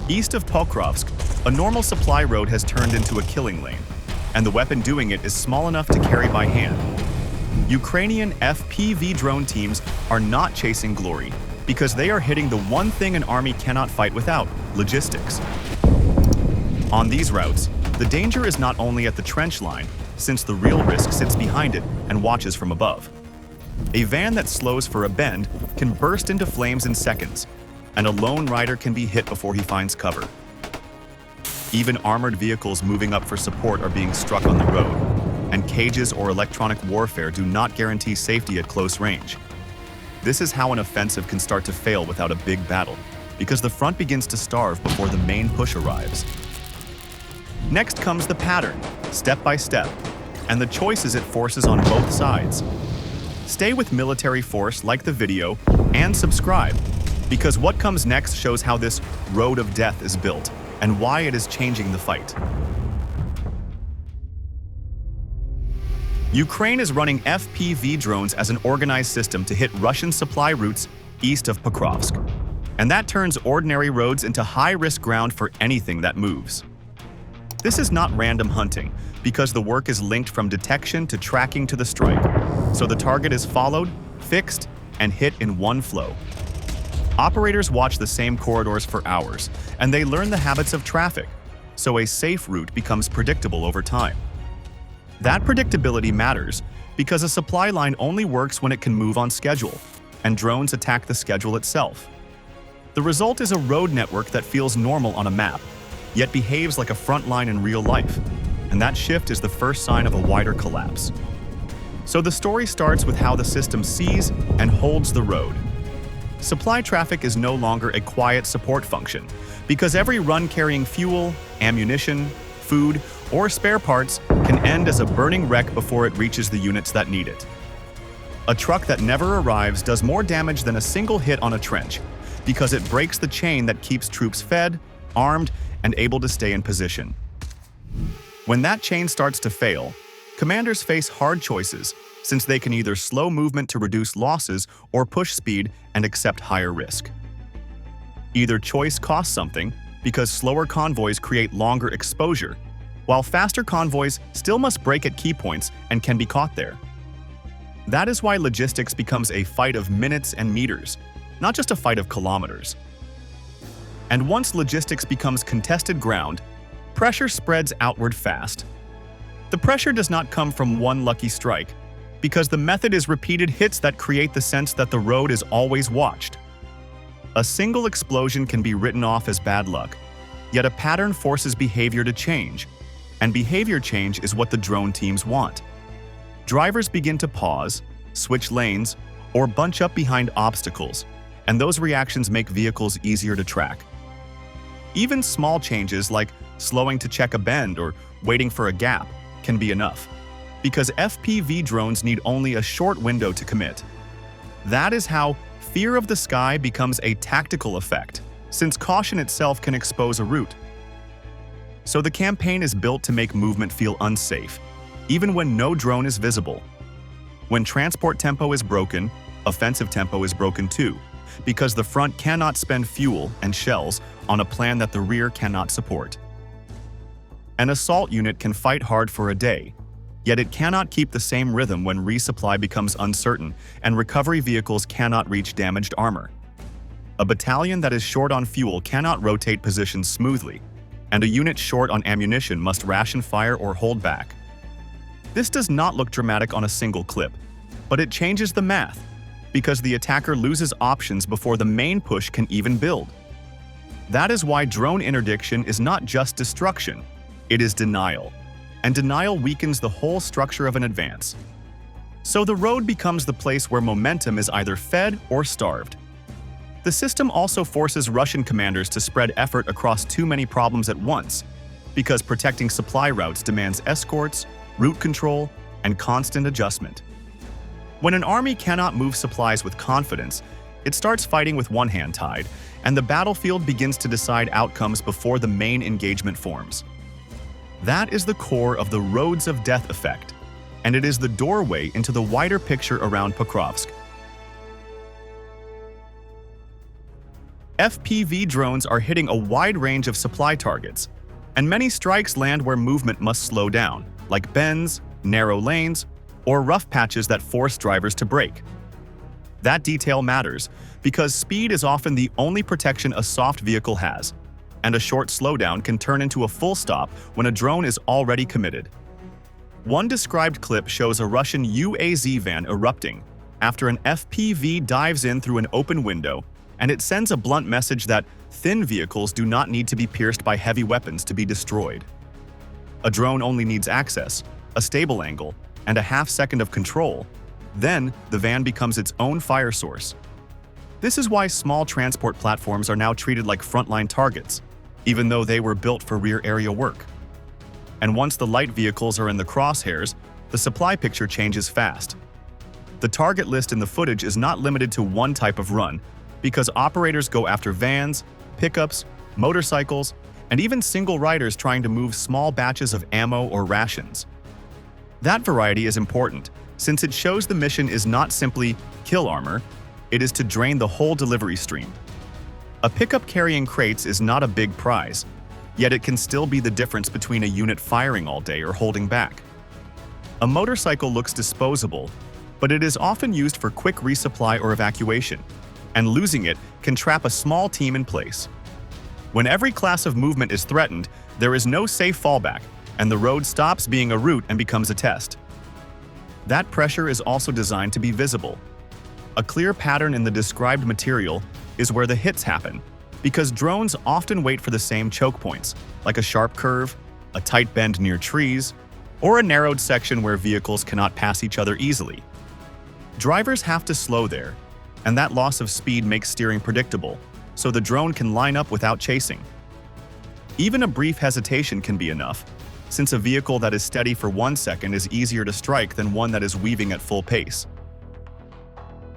East of Pokrovsk, a normal supply road has turned into a killing lane, and the weapon doing it is small enough to carry by hand. Ukrainian FPV drone teams are not chasing glory because they are hitting the one thing an army cannot fight without: logistics. On these routes, the danger is not only at the trench line, since the real risk sits behind it and watches from above. A van that slows for a bend can burst into flames in seconds, and a lone rider can be hit before he finds cover. Even armored vehicles moving up for support are being struck on the road, and cages or electronic warfare do not guarantee safety at close range. This is how an offensive can start to fail without a big battle, because the front begins to starve before the main push arrives. Next comes the pattern, step by step, and the choices it forces on both sides. Stay with military force, like the video, and subscribe, because what comes next shows how this road of death is built and why it is changing the fight. Ukraine is running FPV drones as an organized system to hit Russian supply routes east of Pokrovsk, and that turns ordinary roads into high-risk ground for anything that moves. This is not random hunting, because the work is linked from detection to tracking to the strike, so the target is followed, fixed, and hit in one flow. Operators watch the same corridors for hours, and they learn the habits of traffic, so a safe route becomes predictable over time. That predictability matters because a supply line only works when it can move on schedule, and drones attack the schedule itself. The result is a road network that feels normal on a map, yet behaves like a front line in real life, and that shift is the first sign of a wider collapse. So the story starts with how the system sees and holds the road. Supply traffic is no longer a quiet support function, because every run carrying fuel, ammunition, food, or spare parts can end as a burning wreck before it reaches the units that need it. A truck that never arrives does more damage than a single hit on a trench, because it breaks the chain that keeps troops fed, armed, and able to stay in position. When that chain starts to fail, commanders face hard choices, since they can either slow movement to reduce losses or push speed and accept higher risk. Either choice costs something, because slower convoys create longer exposure, while faster convoys still must break at key points and can be caught there. That is why logistics becomes a fight of minutes and meters, not just a fight of kilometers. And once logistics becomes contested ground, pressure spreads outward fast. The pressure does not come from one lucky strike, because the method is repeated hits that create the sense that the road is always watched. A single explosion can be written off as bad luck, yet a pattern forces behavior to change, and behavior change is what the drone teams want. Drivers begin to pause, switch lanes, or bunch up behind obstacles, and those reactions make vehicles easier to track. Even small changes like slowing to check a bend or waiting for a gap can be enough, because FPV drones need only a short window to commit. That is how fear of the sky becomes a tactical effect, since caution itself can expose a route. So the campaign is built to make movement feel unsafe, even when no drone is visible. When transport tempo is broken, offensive tempo is broken too, because the front cannot spend fuel and shells on a plan that the rear cannot support. An assault unit can fight hard for a day, yet it cannot keep the same rhythm when resupply becomes uncertain and recovery vehicles cannot reach damaged armor. A battalion that is short on fuel cannot rotate positions smoothly, and a unit short on ammunition must ration fire or hold back. This does not look dramatic on a single clip, but it changes the math, because the attacker loses options before the main push can even build. That is why drone interdiction is not just destruction, it is denial. And denial weakens the whole structure of an advance. So the road becomes the place where momentum is either fed or starved. The system also forces Russian commanders to spread effort across too many problems at once, because protecting supply routes demands escorts, route control, and constant adjustment. When an army cannot move supplies with confidence, it starts fighting with one hand tied, and the battlefield begins to decide outcomes before the main engagement forms. That is the core of the roads of death effect, and it is the doorway into the wider picture around Pokrovsk. FPV drones are hitting a wide range of supply targets, and many strikes land where movement must slow down, like bends, narrow lanes, or rough patches that force drivers to brake. That detail matters because speed is often the only protection a soft vehicle has, and a short slowdown can turn into a full stop when a drone is already committed. One described clip shows a Russian UAZ van erupting after an FPV dives in through an open window, and it sends a blunt message that thin vehicles do not need to be pierced by heavy weapons to be destroyed. A drone only needs access, a stable angle, and a half-second of control. Then, the van becomes its own fire source. This is why small transport platforms are now treated like frontline targets, even though they were built for rear area work. And once the light vehicles are in the crosshairs, the supply picture changes fast. The target list in the footage is not limited to one type of run, because operators go after vans, pickups, motorcycles, and even single riders trying to move small batches of ammo or rations. That variety is important, since it shows the mission is not simply kill armor, it is to drain the whole delivery stream. A pickup carrying crates is not a big prize, yet it can still be the difference between a unit firing all day or holding back. A motorcycle looks disposable, but it is often used for quick resupply or evacuation, and losing it can trap a small team in place. When every class of movement is threatened, there is no safe fallback, and the road stops being a route and becomes a test. That pressure is also designed to be visible. A clear pattern in the described material is where the hits happen, because drones often wait for the same choke points, like a sharp curve, a tight bend near trees, or a narrowed section where vehicles cannot pass each other easily. Drivers have to slow there, and that loss of speed makes steering predictable, so the drone can line up without chasing. Even a brief hesitation can be enough, since a vehicle that is steady for 1 second is easier to strike than one that is weaving at full pace.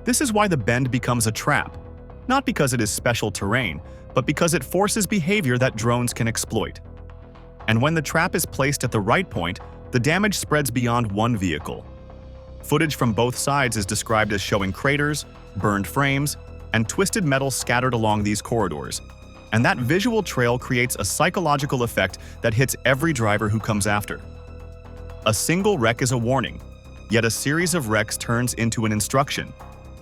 This is why the bend becomes a trap, not because it is special terrain, but because it forces behavior that drones can exploit. And when the trap is placed at the right point, the damage spreads beyond one vehicle. Footage from both sides is described as showing craters, burned frames, and twisted metal scattered along these corridors. And that visual trail creates a psychological effect that hits every driver who comes after. A single wreck is a warning, yet a series of wrecks turns into an instruction,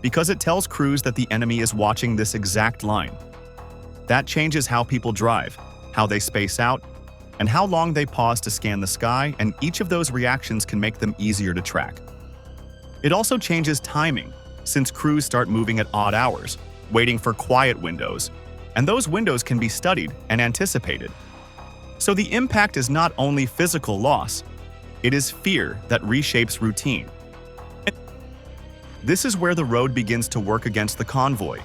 because it tells crews that the enemy is watching this exact line. That changes how people drive, how they space out, and how long they pause to scan the sky, and each of those reactions can make them easier to track. It also changes timing, since crews start moving at odd hours, waiting for quiet windows, and those windows can be studied and anticipated. So the impact is not only physical loss, it is fear that reshapes routine. This is where the road begins to work against the convoy.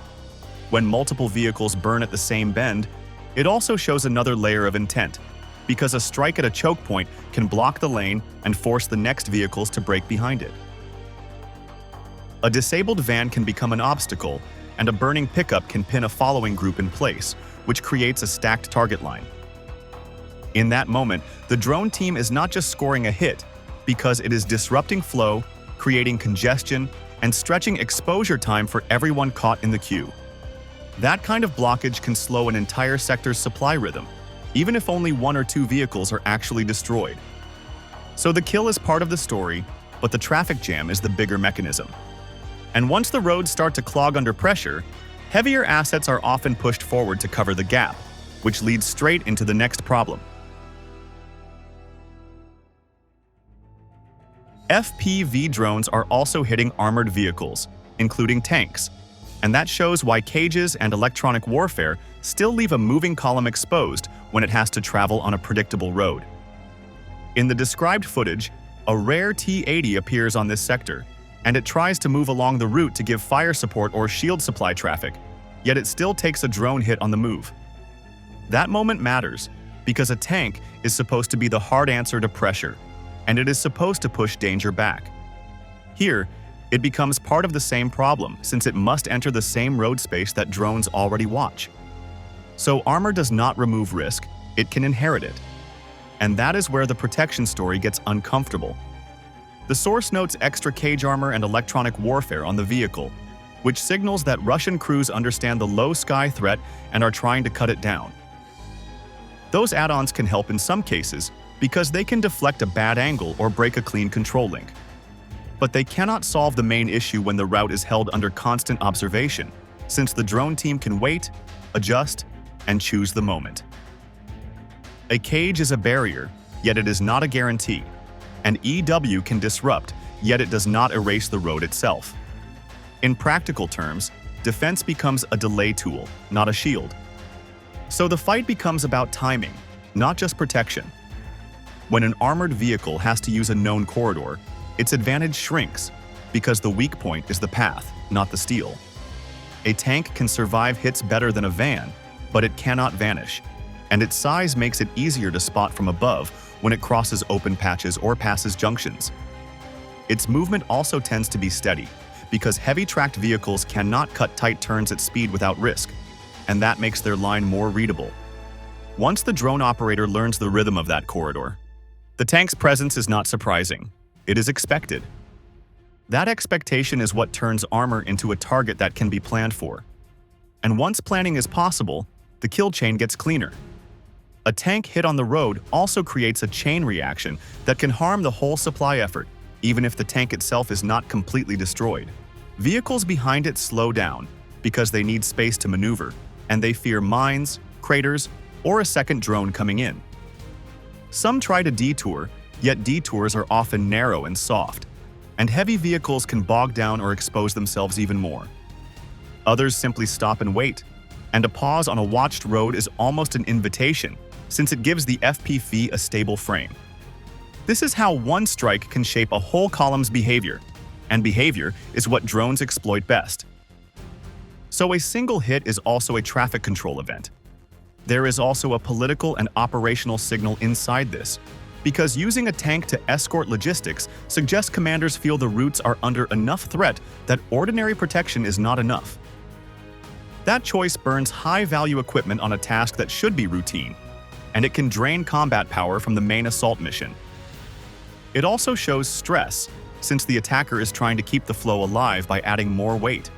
When multiple vehicles burn at the same bend, it also shows another layer of intent, because a strike at a choke point can block the lane and force the next vehicles to brake behind it. A disabled van can become an obstacle, and a burning pickup can pin a following group in place, which creates a stacked target line. In that moment, the drone team is not just scoring a hit, because it is disrupting flow, creating congestion, and stretching exposure time for everyone caught in the queue. That kind of blockage can slow an entire sector's supply rhythm, even if only 1 or 2 vehicles are actually destroyed. So the kill is part of the story, but the traffic jam is the bigger mechanism. And once the roads start to clog under pressure, heavier assets are often pushed forward to cover the gap, which leads straight into the next problem. FPV drones are also hitting armored vehicles, including tanks, and that shows why cages and electronic warfare still leave a moving column exposed when it has to travel on a predictable road. In the described footage, a rare T-80 appears on this sector, and it tries to move along the route to give fire support or shield supply traffic, yet it still takes a drone hit on the move. That moment matters, because a tank is supposed to be the hard answer to pressure, and it is supposed to push danger back. Here, it becomes part of the same problem, since it must enter the same road space that drones already watch. So armor does not remove risk, it can inherit it. And that is where the protection story gets uncomfortable. The source notes extra cage armor and electronic warfare on the vehicle, which signals that Russian crews understand the low sky threat and are trying to cut it down. Those add-ons can help in some cases because they can deflect a bad angle or break a clean control link. But they cannot solve the main issue when the route is held under constant observation, since the drone team can wait, adjust, and choose the moment. A cage is a barrier, yet it is not a guarantee. An EW can disrupt, yet it does not erase the road itself. In practical terms, defense becomes a delay tool, not a shield. So the fight becomes about timing, not just protection. When an armored vehicle has to use a known corridor, its advantage shrinks because the weak point is the path, not the steel. A tank can survive hits better than a van, but it cannot vanish, and its size makes it easier to spot from above when it crosses open patches or passes junctions. Its movement also tends to be steady, because heavy tracked vehicles cannot cut tight turns at speed without risk, and that makes their line more readable. Once the drone operator learns the rhythm of that corridor, the tank's presence is not surprising. It is expected. That expectation is what turns armor into a target that can be planned for. And once planning is possible, the kill chain gets cleaner. A tank hit on the road also creates a chain reaction that can harm the whole supply effort, even if the tank itself is not completely destroyed. Vehicles behind it slow down because they need space to maneuver, and they fear mines, craters, or a second drone coming in. Some try to detour, yet detours are often narrow and soft, and heavy vehicles can bog down or expose themselves even more. Others simply stop and wait, and a pause on a watched road is almost an invitation, since it gives the FPV a stable frame. This is how one strike can shape a whole column's behavior, and behavior is what drones exploit best. So a single hit is also a traffic control event. There is also a political and operational signal inside this, because using a tank to escort logistics suggests commanders feel the routes are under enough threat that ordinary protection is not enough. That choice burns high-value equipment on a task that should be routine, and it can drain combat power from the main assault mission. It also shows stress, since the attacker is trying to keep the flow alive by adding more weight,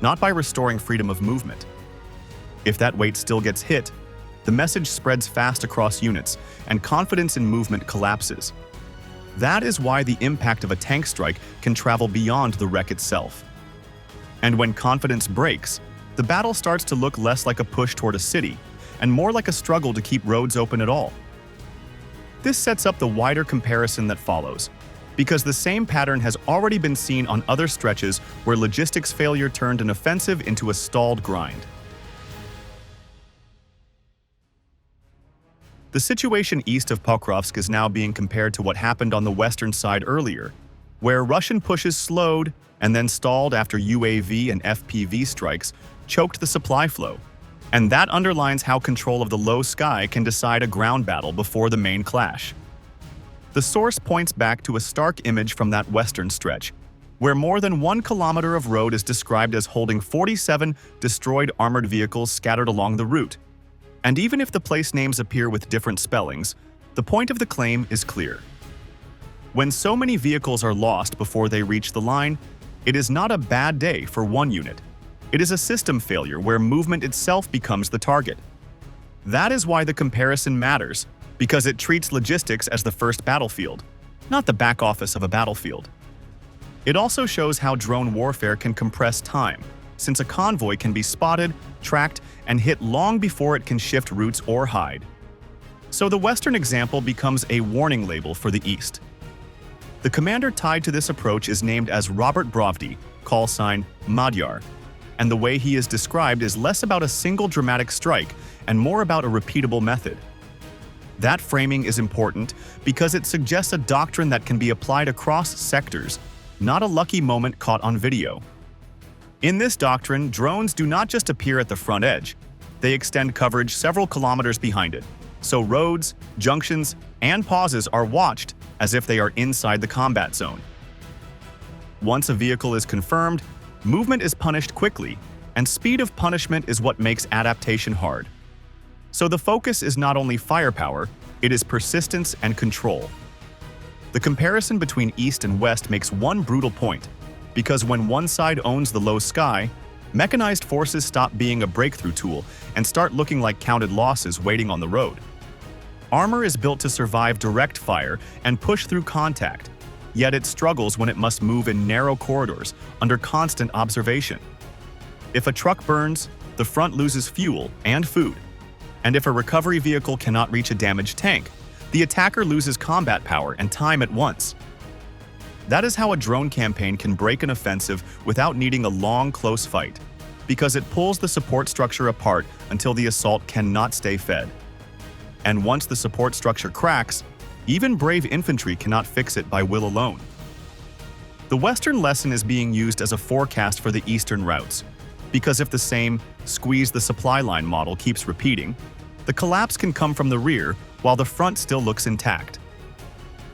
not by restoring freedom of movement. If that weight still gets hit, the message spreads fast across units, and confidence in movement collapses. That is why the impact of a tank strike can travel beyond the wreck itself. And when confidence breaks, the battle starts to look less like a push toward a city, and more like a struggle to keep roads open at all. This sets up the wider comparison that follows, because the same pattern has already been seen on other stretches where logistics failure turned an offensive into a stalled grind. The situation east of Pokrovsk is now being compared to what happened on the western side earlier, where Russian pushes slowed and then stalled after UAV and FPV strikes choked the supply flow. And that underlines how control of the low sky can decide a ground battle before the main clash. The source points back to a stark image from that western stretch, where more than 1 kilometer of road is described as holding 47 destroyed armored vehicles scattered along the route. And even if the place names appear with different spellings, the point of the claim is clear. When so many vehicles are lost before they reach the line, it is not a bad day for one unit. It is a system failure where movement itself becomes the target. That is why the comparison matters, because it treats logistics as the first battlefield, not the back office of a battlefield. It also shows how drone warfare can compress time, since a convoy can be spotted, tracked, and hit long before it can shift routes or hide. So the Western example becomes a warning label for the East. The commander tied to this approach is named as Robert Brovdy, call sign Magyar, and the way he is described is less about a single dramatic strike and more about a repeatable method. That framing is important because it suggests a doctrine that can be applied across sectors, not a lucky moment caught on video. In this doctrine, drones do not just appear at the front edge, they extend coverage several kilometers behind it, so roads, junctions, and pauses are watched as if they are inside the combat zone. Once a vehicle is confirmed, movement is punished quickly, and speed of punishment is what makes adaptation hard. So the focus is not only firepower, it is persistence and control. The comparison between East and West makes one brutal point, because when one side owns the low sky, mechanized forces stop being a breakthrough tool and start looking like counted losses waiting on the road. Armor is built to survive direct fire and push through contact, yet it struggles when it must move in narrow corridors under constant observation. If a truck burns, the front loses fuel and food, and if a recovery vehicle cannot reach a damaged tank, the attacker loses combat power and time at once. That is how a drone campaign can break an offensive without needing a long, close fight, because it pulls the support structure apart until the assault cannot stay fed. And once the support structure cracks, even brave infantry cannot fix it by will alone. The Western lesson is being used as a forecast for the Eastern routes, because if the same squeeze the supply line model keeps repeating, the collapse can come from the rear while the front still looks intact.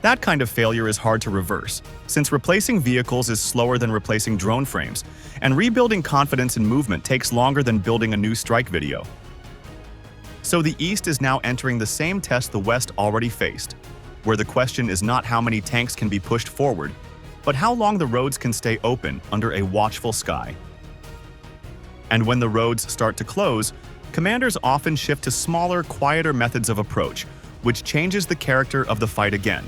That kind of failure is hard to reverse, since replacing vehicles is slower than replacing drone frames, and rebuilding confidence in movement takes longer than building a new strike video. So the East is now entering the same test the West already faced, where the question is not how many tanks can be pushed forward, but how long the roads can stay open under a watchful sky. And when the roads start to close, commanders often shift to smaller, quieter methods of approach, which changes the character of the fight again.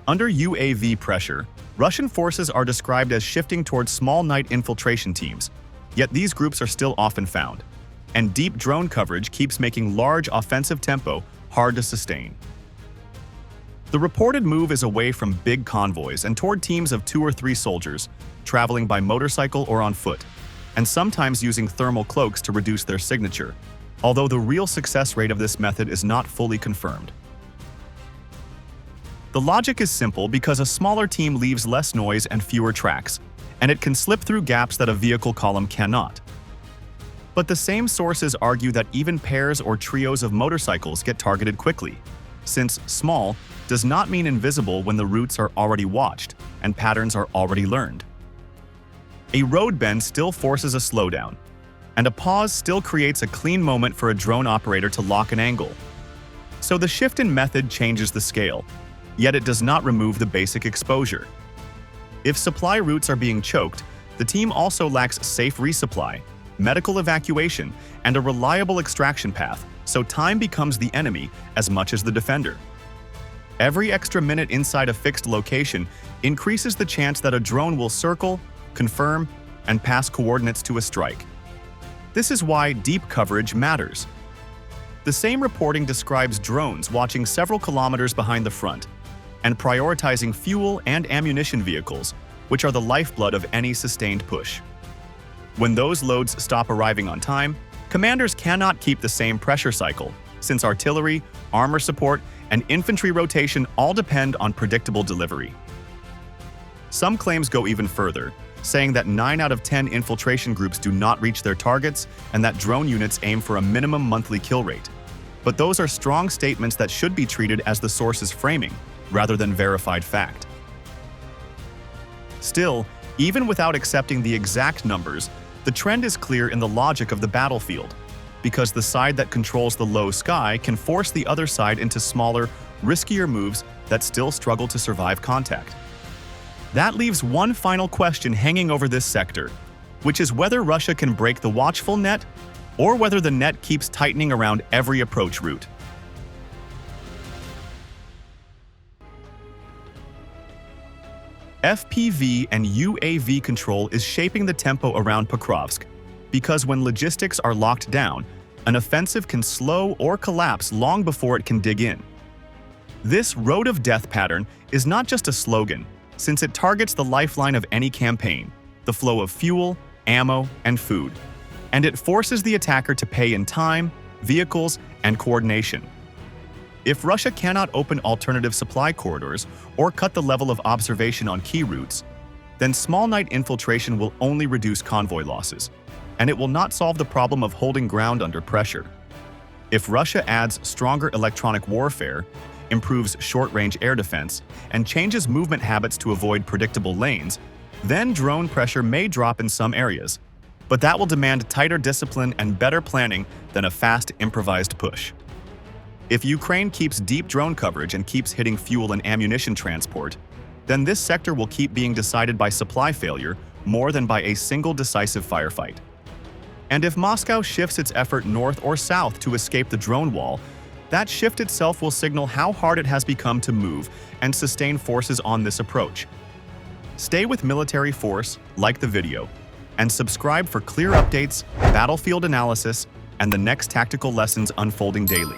Under UAV pressure, Russian forces are described as shifting towards small night infiltration teams, yet these groups are still often found, and deep drone coverage keeps making large offensive tempo hard to sustain. The reported move is away from big convoys and toward teams of 2 or 3 soldiers, traveling by motorcycle or on foot, and sometimes using thermal cloaks to reduce their signature, although the real success rate of this method is not fully confirmed. The logic is simple because a smaller team leaves less noise and fewer tracks, and it can slip through gaps that a vehicle column cannot. But the same sources argue that even pairs or trios of motorcycles get targeted quickly, since small does not mean invisible when the routes are already watched and patterns are already learned. A road bend still forces a slowdown, and a pause still creates a clean moment for a drone operator to lock an angle. So the shift in method changes the scale, yet it does not remove the basic exposure. If supply routes are being choked, the team also lacks safe resupply, medical evacuation, and a reliable extraction path, so time becomes the enemy as much as the defender. Every extra minute inside a fixed location increases the chance that a drone will circle, confirm, and pass coordinates to a strike. This is why deep coverage matters. The same reporting describes drones watching several kilometers behind the front and prioritizing fuel and ammunition vehicles, which are the lifeblood of any sustained push. When those loads stop arriving on time, commanders cannot keep the same pressure cycle, since artillery, armor support, and infantry rotation all depend on predictable delivery. Some claims go even further, saying that 9 out of 10 infiltration groups do not reach their targets and that drone units aim for a minimum monthly kill rate. But those are strong statements that should be treated as the source's framing, rather than verified fact. Still, even without accepting the exact numbers, the trend is clear in the logic of the battlefield, because the side that controls the low sky can force the other side into smaller, riskier moves that still struggle to survive contact. That leaves one final question hanging over this sector, which is whether Russia can break the watchful net, or whether the net keeps tightening around every approach route. FPV and UAV control is shaping the tempo around Pokrovsk, because when logistics are locked down, an offensive can slow or collapse long before it can dig in. This road of death pattern is not just a slogan, since it targets the lifeline of any campaign, the flow of fuel, ammo, and food, and it forces the attacker to pay in time, vehicles, and coordination. If Russia cannot open alternative supply corridors or cut the level of observation on key routes, then small night infiltration will only reduce convoy losses, and it will not solve the problem of holding ground under pressure. If Russia adds stronger electronic warfare, improves short-range air defense, and changes movement habits to avoid predictable lanes, then drone pressure may drop in some areas, but that will demand tighter discipline and better planning than a fast, improvised push. If Ukraine keeps deep drone coverage and keeps hitting fuel and ammunition transport, then this sector will keep being decided by supply failure more than by a single decisive firefight. And if Moscow shifts its effort north or south to escape the drone wall, that shift itself will signal how hard it has become to move and sustain forces on this approach. Stay with Military Force, like the video, and subscribe for clear updates, battlefield analysis, and the next tactical lessons unfolding daily.